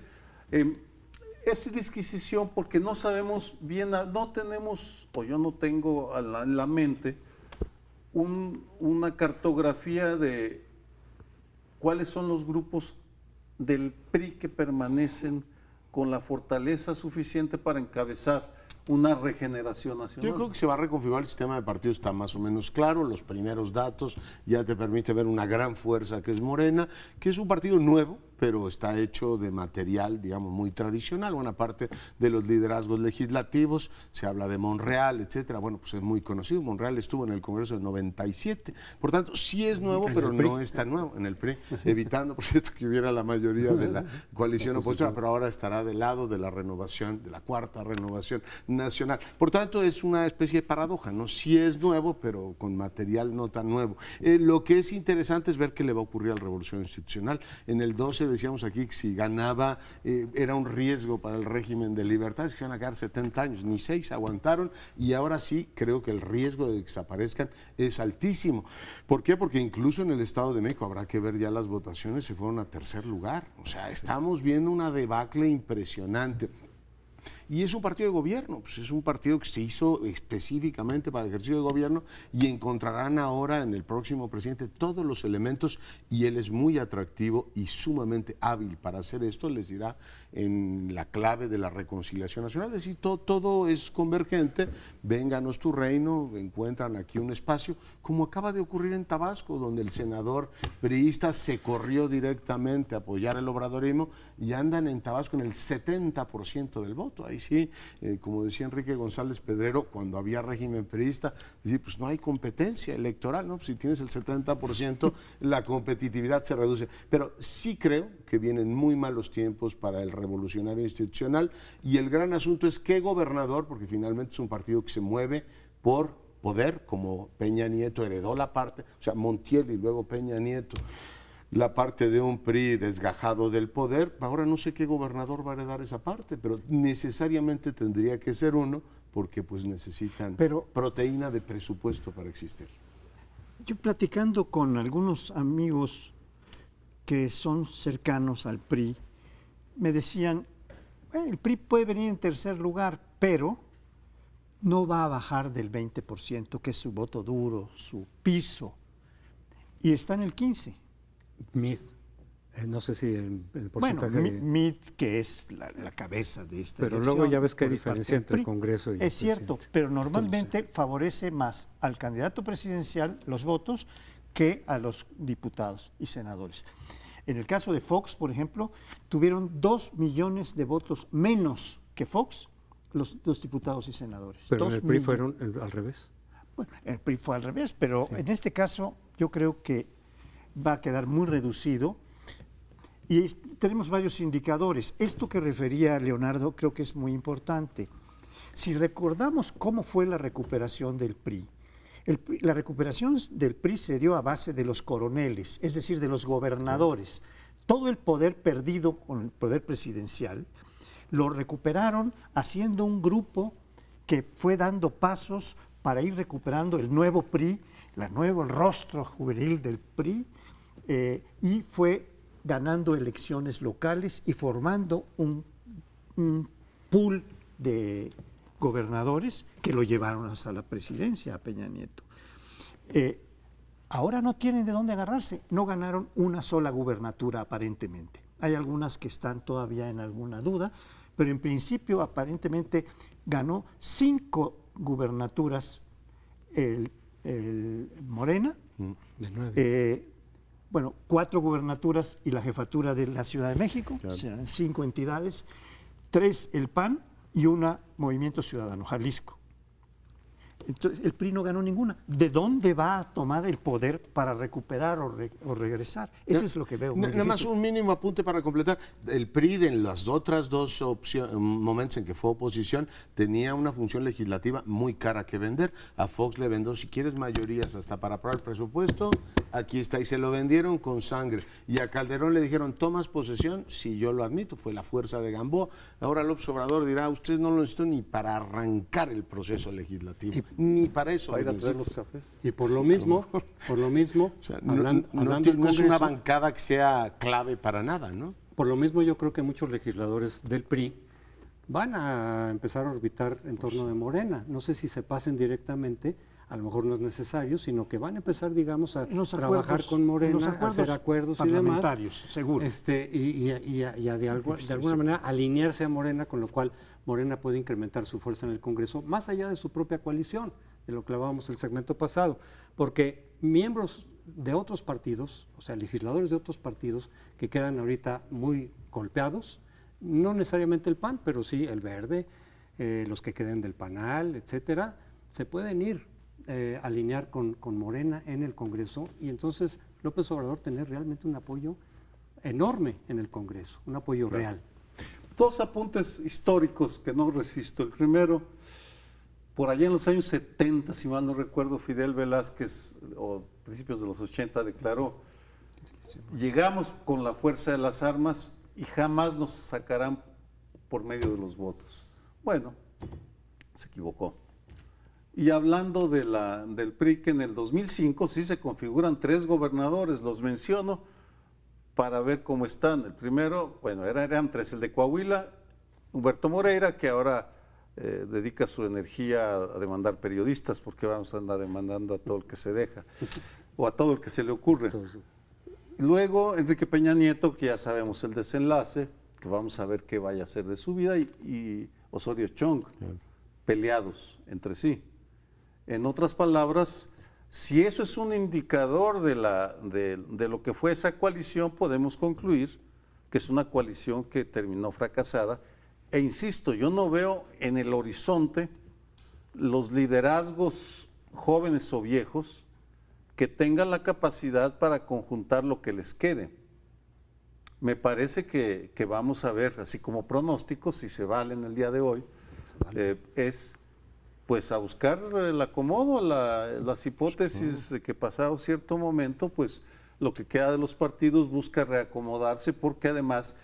Es disquisición porque no sabemos bien, no tenemos, o yo no tengo en la mente, una cartografía de cuáles son los grupos del PRI que permanecen con la fortaleza suficiente para encabezar una regeneración nacional. Yo creo que se va a reconfigurar el sistema de partidos, está más o menos claro, los primeros datos ya te permite ver una gran fuerza que es Morena, que es un partido nuevo, pero está hecho de material, digamos, muy tradicional. Buena parte de los liderazgos legislativos, se habla de Monreal, etcétera. Bueno, pues es muy conocido. Monreal estuvo en el Congreso del 97. Por tanto, sí es nuevo, pero no es tan nuevo en el PRI, evitando, por cierto, que hubiera la mayoría de la coalición opositora, pero ahora estará del lado de la renovación, de la cuarta renovación nacional. Por tanto, es una especie de paradoja, ¿no? Sí es nuevo, pero con material no tan nuevo. Lo que es interesante es ver qué le va a ocurrir a la revolución institucional. En el 12 decíamos aquí que si ganaba era un riesgo para el régimen de libertad, se iban a quedar 70 años, ni 6 aguantaron y ahora sí creo que el riesgo de que desaparezcan es altísimo. ¿Por qué? Porque incluso en el Estado de México, habrá que ver ya las votaciones, se fueron a tercer lugar. O sea, estamos viendo una debacle impresionante. Y es un partido de gobierno, pues es un partido que se hizo específicamente para el ejercicio de gobierno y encontrarán ahora en el próximo presidente todos los elementos y él es muy atractivo y sumamente hábil para hacer esto, les dirá en la clave de la reconciliación nacional, es decir, todo es convergente, vénganos tu reino, encuentran aquí un espacio, como acaba de ocurrir en Tabasco, donde el senador priista se corrió directamente a apoyar el obradorismo y andan en Tabasco en el 70% del voto. Ahí sí, como decía Enrique González Pedrero, cuando había régimen priista, decir, pues no hay competencia electoral, ¿no? Pues si tienes el 70%, la competitividad se reduce. Pero sí creo que vienen muy malos tiempos para el revolucionario institucional y el gran asunto es qué gobernador, porque finalmente es un partido que se mueve por poder, como Peña Nieto heredó la parte, o sea, Montiel y luego Peña Nieto, la parte de un PRI desgajado del poder. Ahora no sé qué gobernador va a heredar esa parte, pero necesariamente tendría que ser uno porque pues necesitan proteína de presupuesto para existir. Yo platicando con algunos amigos que son cercanos al PRI, me decían, el PRI puede venir en tercer lugar, pero no va a bajar del 20%, que es su voto duro, su piso, y está en el 15%. MIT, no sé si el porcentaje... Bueno, MIT, que es la cabeza de esta Pero elección, luego ya ves que hay por diferencia entre el Congreso y el Es cierto, presidente. pero normalmente favorece más al candidato presidencial los votos que a los diputados y senadores. En el caso de Fox, por ejemplo, tuvieron 2 millones de votos menos que Fox los diputados y senadores. Pero en el PRI fueron al revés. Bueno, el PRI fue al revés, pero en este caso yo creo que va a quedar muy reducido y tenemos varios indicadores. Esto que refería Leonardo creo que es muy importante. Si recordamos cómo fue la recuperación del PRI, la recuperación del PRI se dio a base de los coroneles, es decir, de los gobernadores. Todo el poder perdido con el poder presidencial lo recuperaron haciendo un grupo que fue dando pasos para ir recuperando el nuevo PRI, el rostro juvenil del PRI, y fue ganando elecciones locales y formando un pool de gobernadores que lo llevaron hasta la presidencia a Peña Nieto. Ahora no tienen de dónde agarrarse, no ganaron una sola gubernatura aparentemente. Hay algunas que están todavía en alguna duda, pero en principio aparentemente ganó 5 gubernaturas el Morena, De 9. 4 gubernaturas y la jefatura de la Ciudad de México, Claro. serán 5 entidades, 3 el PAN y una Movimiento Ciudadano, Jalisco. Entonces, el PRI no ganó ninguna. ¿De dónde va a tomar el poder para recuperar o regresar? Eso es lo que veo. muy Nada más difícil. un mínimo apunte para completar. El PRI en las otras dos momentos en que fue oposición tenía una función legislativa muy cara que vender. A Fox le vendió, si quieres mayorías hasta para aprobar el presupuesto, aquí está. Y se lo vendieron con sangre. Y a Calderón le dijeron, ¿tomas posesión? Sí, yo lo admito, fue la fuerza de Gamboa. Ahora López Obrador dirá, ustedes no lo necesitan ni para arrancar el proceso legislativo. Ni para eso. Para ir lo a traer los necesitan. cafés. Y por lo mismo, O sea, hablando no del es una Congreso, bancada que sea clave para nada, ¿no? por lo mismo yo creo que muchos legisladores del PRI van a empezar a orbitar en torno de Morena. No sé si se pasen directamente, a lo mejor no es necesario, sino que van a empezar, digamos, a En los trabajar acuerdos- con en Morena, los a hacer acuerdos y demás. parlamentarios, seguro. Y a de alguna manera alinearse a Morena, con lo cual Morena puede incrementar su fuerza en el Congreso, más allá de su propia coalición, de lo que hablábamos el segmento pasado, porque miembros de otros partidos, o sea, legisladores de otros partidos que quedan ahorita muy golpeados, no necesariamente el PAN, pero sí el Verde, los que queden del PANAL, etcétera, se pueden ir alinear con Morena en el Congreso y entonces López Obrador tener realmente un apoyo enorme en el Congreso, un apoyo real. 2 apuntes históricos que no resisto. El primero, por allá en los años 70, si mal no recuerdo, Fidel Velázquez, o principios de los 80, declaró, llegamos con la fuerza de las armas y jamás nos sacarán por medio de los votos. Bueno, se equivocó. Y hablando del PRI, que en el 2005 sí se configuran 3 gobernadores, los menciono para ver cómo están. El primero, bueno, eran 3, el de Coahuila, Humberto Moreira, que ahora dedica su energía a demandar periodistas, porque vamos a andar demandando a todo el que se deja, o a todo el que se le ocurre. Luego, Enrique Peña Nieto, que ya sabemos el desenlace, que vamos a ver qué vaya a hacer de su vida, y Osorio Chong, peleados entre sí. En otras palabras, si eso es un indicador de lo que fue esa coalición, podemos concluir que es una coalición que terminó fracasada. E insisto, yo no veo en el horizonte los liderazgos jóvenes o viejos que tengan la capacidad para conjuntar lo que les quede. Me parece que vamos a ver, así como pronósticos, si se valen el día de hoy, es pues a buscar el acomodo, las hipótesis de que pasado cierto momento, pues lo que queda de los partidos busca reacomodarse, porque además,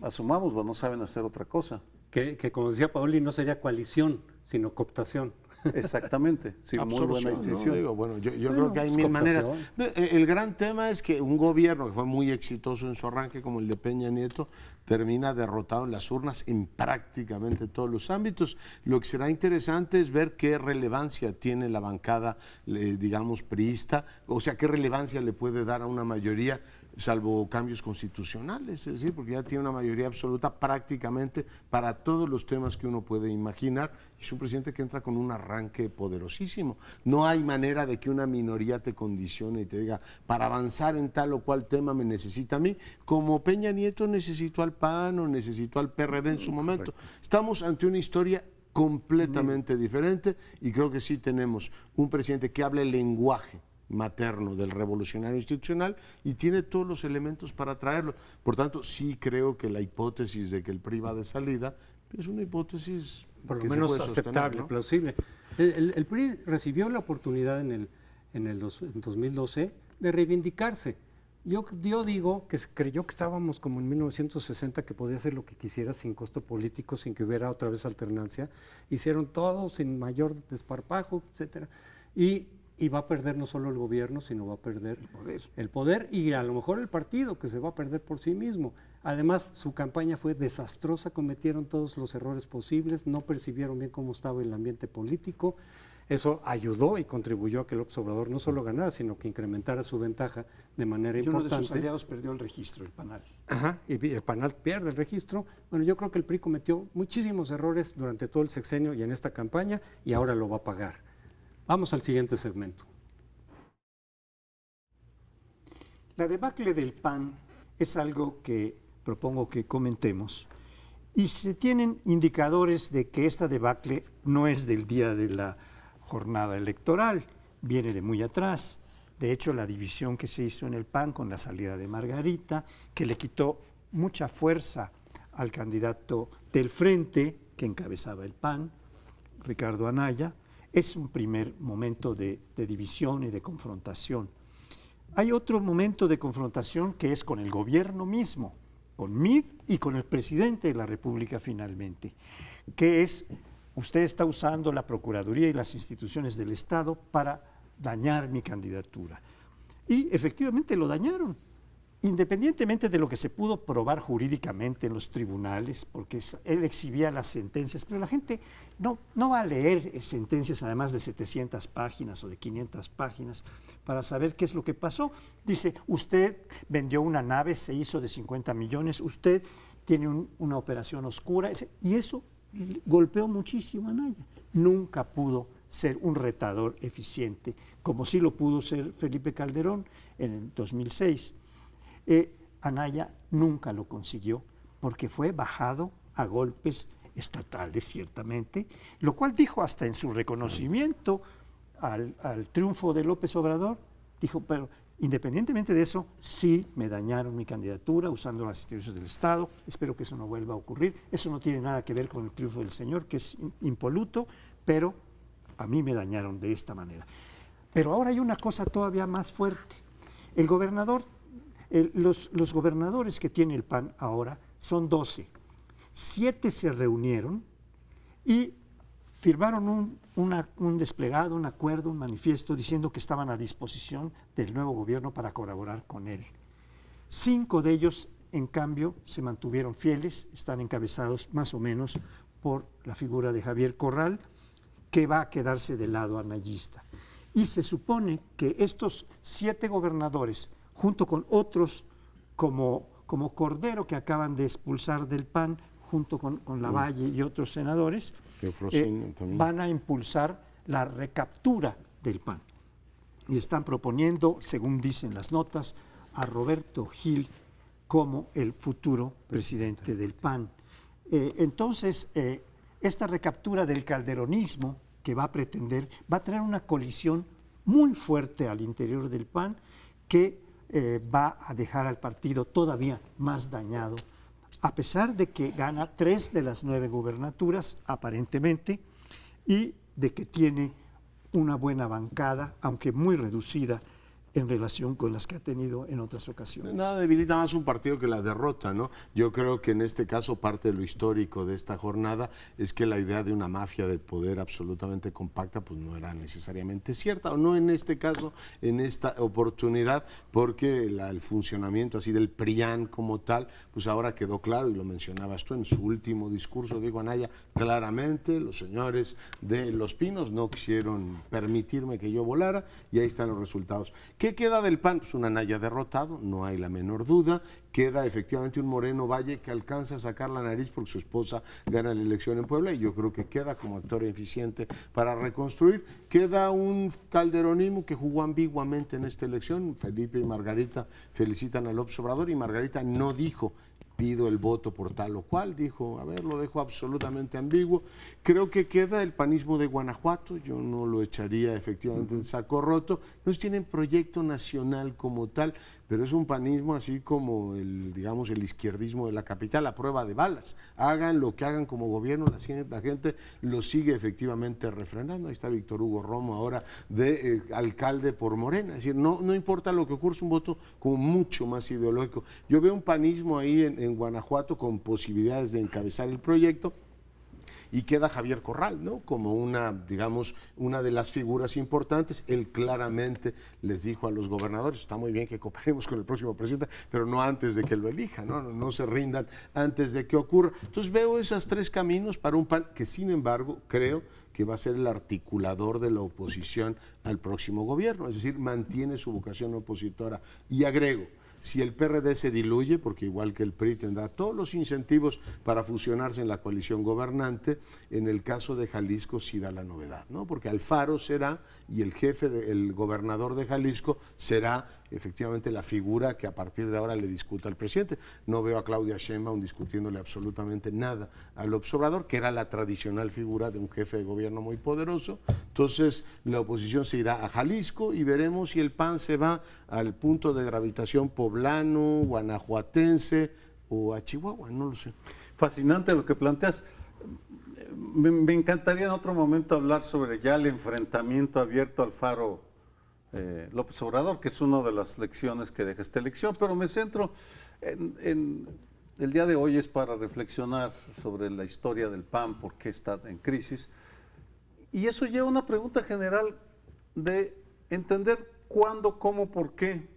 asumamos, no saben hacer otra cosa. Que como decía Paoli, no sería coalición, sino cooptación. Exactamente, sí, muy buena distinción. ¿no? Digo, bueno, yo creo que hay mil maneras. El gran tema es que un gobierno que fue muy exitoso en su arranque, como el de Peña Nieto, termina derrotado en las urnas en prácticamente todos los ámbitos. Lo que será interesante es ver qué relevancia tiene la bancada, digamos, priista, o sea, qué relevancia le puede dar a una mayoría, salvo cambios constitucionales, es decir, porque ya tiene una mayoría absoluta prácticamente para todos los temas que uno puede imaginar. Es un presidente que entra con un arranque poderosísimo. No hay manera de que una minoría te condicione y te diga, para avanzar en tal o cual tema me necesita a mí, como Peña Nieto necesitó al PAN o necesitó al PRD en su momento. Estamos ante una historia completamente diferente y creo que sí tenemos un presidente que habla el lenguaje materno del revolucionario institucional y tiene todos los elementos para traerlo. Por tanto, sí creo que la hipótesis de que el PRI va de salida es una hipótesis por lo que menos se puede sostener, aceptable, ¿no? plausible. El PRI recibió la oportunidad en 2012 de reivindicarse. Yo digo que creyó que estábamos como en 1960, que podía hacer lo que quisiera sin costo político, sin que hubiera otra vez alternancia. Hicieron todo sin mayor desparpajo, etcétera. Y y va a perder no solo el gobierno, sino va a perder el poder y a lo mejor el partido, que se va a perder por sí mismo. Además, su campaña fue desastrosa, cometieron todos los errores posibles, no percibieron bien cómo estaba el ambiente político. Eso ayudó y contribuyó a que López Obrador no solo ganara, sino que incrementara su ventaja de manera Y uno importante. de sus aliados perdió el registro, el PANAL. Ajá, y el PANAL pierde el registro. Bueno, yo creo que el PRI cometió muchísimos errores durante todo el sexenio y en esta campaña, y ahora lo va a pagar. Vamos al siguiente segmento. La debacle del PAN es algo que propongo que comentemos. Y se tienen indicadores de que esta debacle no es del día de la jornada electoral, viene de muy atrás. De hecho, la división que se hizo en el PAN con la salida de Margarita, que le quitó mucha fuerza al candidato del Frente que encabezaba el PAN, Ricardo Anaya, es un primer momento de división y de confrontación. Hay otro momento de confrontación que es con el gobierno mismo, con MID y con el presidente de la República finalmente, que es, usted está usando la Procuraduría y las instituciones del Estado para dañar mi candidatura. Y efectivamente lo dañaron, independientemente de lo que se pudo probar jurídicamente en los tribunales, porque él exhibía las sentencias, pero la gente no va a leer sentencias además de 700 páginas o de 500 páginas para saber qué es lo que pasó. Dice, usted vendió una nave, se hizo de 50 millones, usted tiene una operación oscura, y eso golpeó muchísimo a Anaya. Nunca pudo ser un retador eficiente, como sí lo pudo ser Felipe Calderón en el 2006. Anaya nunca lo consiguió porque fue bajado a golpes estatales, ciertamente, lo cual dijo hasta en su reconocimiento al triunfo de López Obrador, dijo, pero independientemente de eso, sí me dañaron mi candidatura usando las instituciones del Estado, espero que eso no vuelva a ocurrir, eso no tiene nada que ver con el triunfo del señor, que es impoluto, pero a mí me dañaron de esta manera. Pero ahora hay una cosa todavía más fuerte. El gobernador, los gobernadores que tiene el PAN ahora son 12. 7 se reunieron y firmaron un desplegado, un acuerdo, un manifiesto diciendo que estaban a disposición del nuevo gobierno para colaborar con él. 5 de ellos, en cambio, se mantuvieron fieles, están encabezados más o menos por la figura de Javier Corral, que va a quedarse del lado anayista. Y se supone que estos 7 gobernadores, junto con otros como Cordero, que acaban de expulsar del PAN, junto con Lavalle y otros senadores, van a impulsar la recaptura del PAN. Y están proponiendo, según dicen las notas, a Roberto Gil como el futuro presidente del PAN. Entonces, esta recaptura del calderonismo que va a pretender, va a traer una colisión muy fuerte al interior del PAN que va a dejar al partido todavía más dañado, a pesar de que gana 3 de las 9 gubernaturas, aparentemente, y de que tiene una buena bancada, aunque muy reducida en relación con las que ha tenido en otras ocasiones. Nada debilita más un partido que la derrota, ¿no? Yo creo que en este caso parte de lo histórico de esta jornada es que la idea de una mafia de poder absolutamente compacta pues no era necesariamente cierta, o no en este caso, en esta oportunidad, porque el funcionamiento así del PRIAN como tal, pues ahora quedó claro, y lo mencionabas tú en su último discurso, dijo Anaya, claramente los señores de Los Pinos no quisieron permitirme que yo volara, y ahí están los resultados. ¿Qué queda del PAN? Pues un Anaya derrotado, no hay la menor duda. Queda efectivamente un Moreno Valle que alcanza a sacar la nariz porque su esposa gana la elección en Puebla y yo creo que queda como actor eficiente para reconstruir. Queda un calderonismo que jugó ambiguamente en esta elección. Felipe y Margarita felicitan a López Obrador y Margarita no dijo pido el voto por tal o cual, dijo, a ver, lo dejo absolutamente ambiguo. Creo que queda el panismo de Guanajuato, yo no lo echaría efectivamente en saco roto, no tienen proyecto nacional como tal, pero es un panismo así como el, digamos, el izquierdismo de la capital, a prueba de balas. Hagan lo que hagan como gobierno, la gente lo sigue efectivamente refrendando. Ahí está Víctor Hugo Romo ahora de alcalde por Morena, es decir, no importa lo que ocurra, es un voto como mucho más ideológico. Yo veo un panismo ahí en Guanajuato con posibilidades de encabezar el proyecto. y queda Javier Corral, ¿no? Como una, digamos, una de las figuras importantes. Él claramente les dijo a los gobernadores, está muy bien que cooperemos con el próximo presidente, pero no antes de que lo elija, no se rindan antes de que ocurra. Entonces veo esos tres caminos para un PAN que, sin embargo, creo que va a ser el articulador de la oposición al próximo gobierno, es decir, mantiene su vocación opositora. Y agrego, si el PRD se diluye, porque igual que el PRI tendrá todos los incentivos para fusionarse en la coalición gobernante, en el caso de Jalisco sí da la novedad, ¿no? Porque Alfaro será, y el gobernador de Jalisco será efectivamente la figura que a partir de ahora le discuta al presidente. No veo a Claudia Sheinbaum discutiéndole absolutamente nada al López Obrador, que era la tradicional figura de un jefe de gobierno muy poderoso. Entonces la oposición se irá a Jalisco y veremos si el PAN se va al punto de gravitación poblano, guanajuatense o a Chihuahua, no lo sé. Fascinante lo que planteas. Me encantaría en otro momento hablar sobre ya el enfrentamiento abierto Alfaro López Obrador, que es una de las lecciones que deja esta elección, pero me centro en el día de hoy es para reflexionar sobre la historia del PAN, por qué está en crisis, y eso lleva a una pregunta general de entender cuándo, cómo, por qué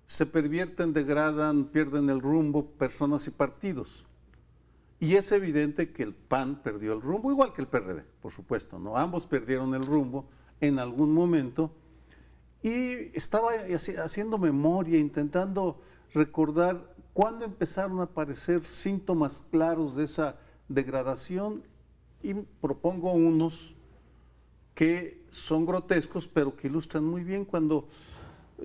se pervierten, degradan, pierden el rumbo personas y partidos. Y es evidente que el PAN perdió el rumbo, igual que el PRD, por supuesto, ¿no? Ambos perdieron el rumbo en algún momento. Y estaba haciendo memoria, intentando recordar cuándo empezaron a aparecer síntomas claros de esa degradación, y propongo unos que son grotescos, pero que ilustran muy bien. Cuando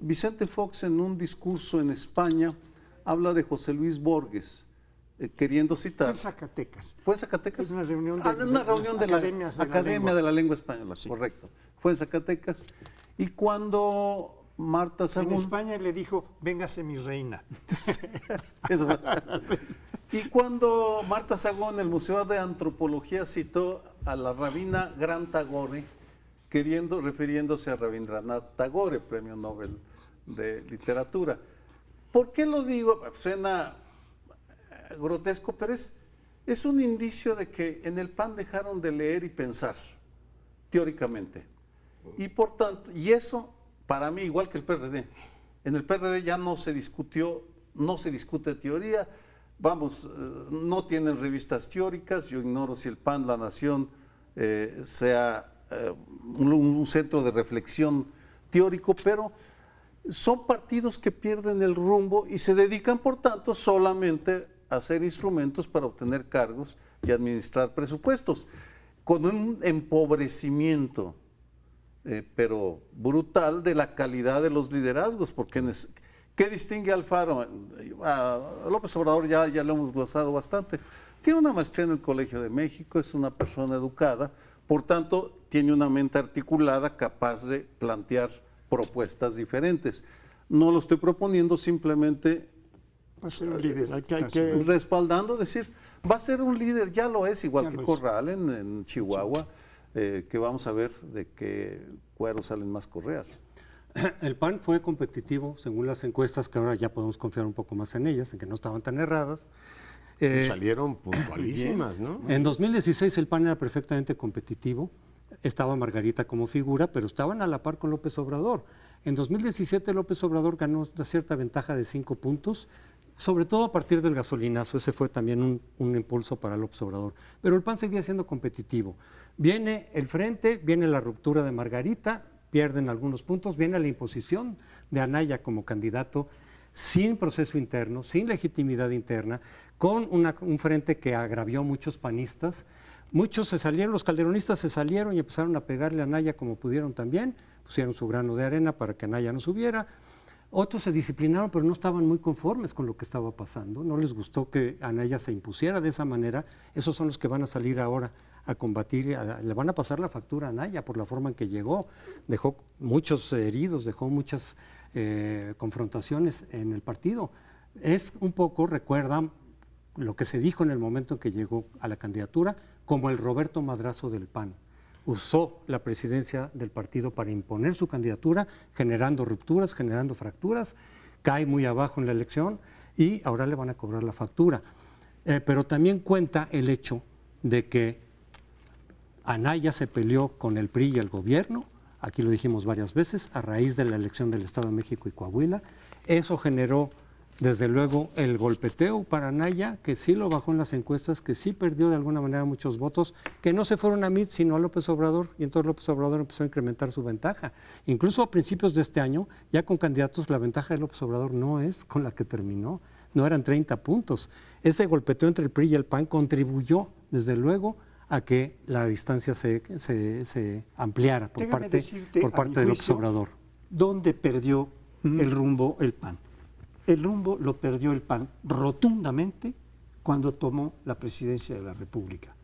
Vicente Fox, en un discurso en España, habla de José Luis Borges, queriendo citar. Fue en Zacatecas. ¿Fue en Zacatecas? Es una reunión de, una reunión de la Academia de la Lengua Española, sí. Correcto. Fue en Zacatecas. Y cuando Marta Sagún... En España le dijo, véngase mi reina. Eso fue. Y cuando Marta Sagún, el Museo de Antropología, citó a la rabina Gran Tagore, refiriéndose a Rabindranath Tagore, premio Nobel de Literatura. ¿Por qué lo digo? Suena grotesco, pero es un indicio de que en el PAN dejaron de leer y pensar, teóricamente. Y por tanto, y eso para mí, igual que el PRD, en el PRD ya no se discute teoría, no tienen revistas teóricas. Yo ignoro si el PAN, La Nación, sea un centro de reflexión teórico, pero son partidos que pierden el rumbo y se dedican, por tanto, solamente a hacer instrumentos para obtener cargos y administrar presupuestos, con un empobrecimiento pero brutal de la calidad de los liderazgos, porque ¿qué distingue a Alfaro? A López Obrador ya lo hemos glosado bastante. Tiene una maestría en el Colegio de México, es una persona educada, por tanto tiene una mente articulada capaz de plantear propuestas diferentes. No lo estoy proponiendo, simplemente va a ser un líder, respaldando, decir, va a ser un líder, ya lo es, igual ya que lo Corral en Chihuahua, que vamos a ver de qué cuero salen más correas. El PAN fue competitivo, según las encuestas, que ahora ya podemos confiar un poco más en ellas, en que no estaban tan erradas. Salieron puntualísimas, ¿no? En 2016 el PAN era perfectamente competitivo, estaba Margarita como figura, pero estaban a la par con López Obrador. En 2017 López Obrador ganó una cierta ventaja de 5 puntos, sobre todo a partir del gasolinazo. Ese fue también un impulso para López Obrador. Pero el PAN seguía siendo competitivo. Viene el frente, viene la ruptura de Margarita, pierden algunos puntos, viene la imposición de Anaya como candidato sin proceso interno, sin legitimidad interna, con un frente que agravió muchos panistas. Muchos se salieron, los calderonistas se salieron y empezaron a pegarle a Anaya como pudieron también, pusieron su grano de arena para que Anaya no subiera. Otros se disciplinaron, pero no estaban muy conformes con lo que estaba pasando, no les gustó que Anaya se impusiera de esa manera. Esos son los que van a salir ahora a combatir, le van a pasar la factura a Anaya por la forma en que llegó, dejó muchos heridos, dejó muchas confrontaciones en el partido. Es un poco, recuerdan lo que se dijo en el momento en que llegó a la candidatura, como el Roberto Madrazo del PAN. Usó la presidencia del partido para imponer su candidatura, generando rupturas, generando fracturas, cae muy abajo en la elección y ahora le van a cobrar la factura. Pero también cuenta el hecho de que Anaya se peleó con el PRI y el gobierno, aquí lo dijimos varias veces, a raíz de la elección del Estado de México y Coahuila. Eso generó, desde luego, el golpeteo para Anaya, que sí lo bajó en las encuestas, que sí perdió de alguna manera muchos votos, que no se fueron a Mid, sino a López Obrador, y entonces López Obrador empezó a incrementar su ventaja. Incluso a principios de este año, ya con candidatos, la ventaja de López Obrador no es con la que terminó, no eran 30 puntos. Ese golpeteo entre el PRI y el PAN contribuyó, desde luego, a que la distancia se ampliara por Déjame parte decirte, de a mi López juicio, Obrador. ¿Dónde perdió el rumbo el PAN? El rumbo lo perdió el PAN rotundamente cuando tomó la presidencia de la República.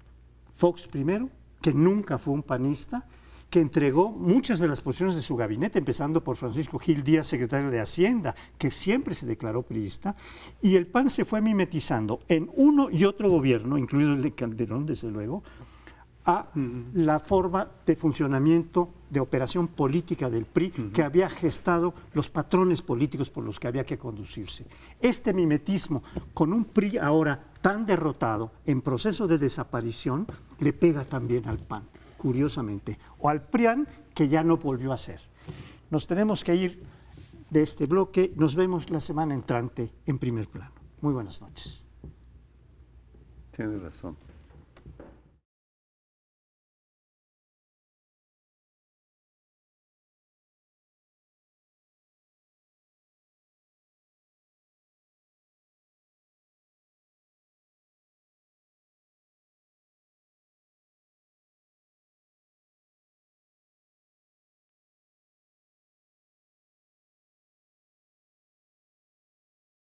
Fox primero, que nunca fue un panista, que entregó muchas de las posiciones de su gabinete, empezando por Francisco Gil Díaz, secretario de Hacienda, que siempre se declaró priista, y el PAN se fue mimetizando en uno y otro gobierno, incluido el de Calderón, desde luego, a la forma de funcionamiento de operación política del PRI que había gestado los patrones políticos por los que había que conducirse. Este mimetismo con un PRI ahora tan derrotado, en proceso de desaparición, le pega también al PAN, curiosamente, o al PRIAN, que ya no volvió a ser. Nos tenemos que ir de este bloque. Nos vemos la semana entrante en Primer Plano. Muy buenas noches. Tienes razón.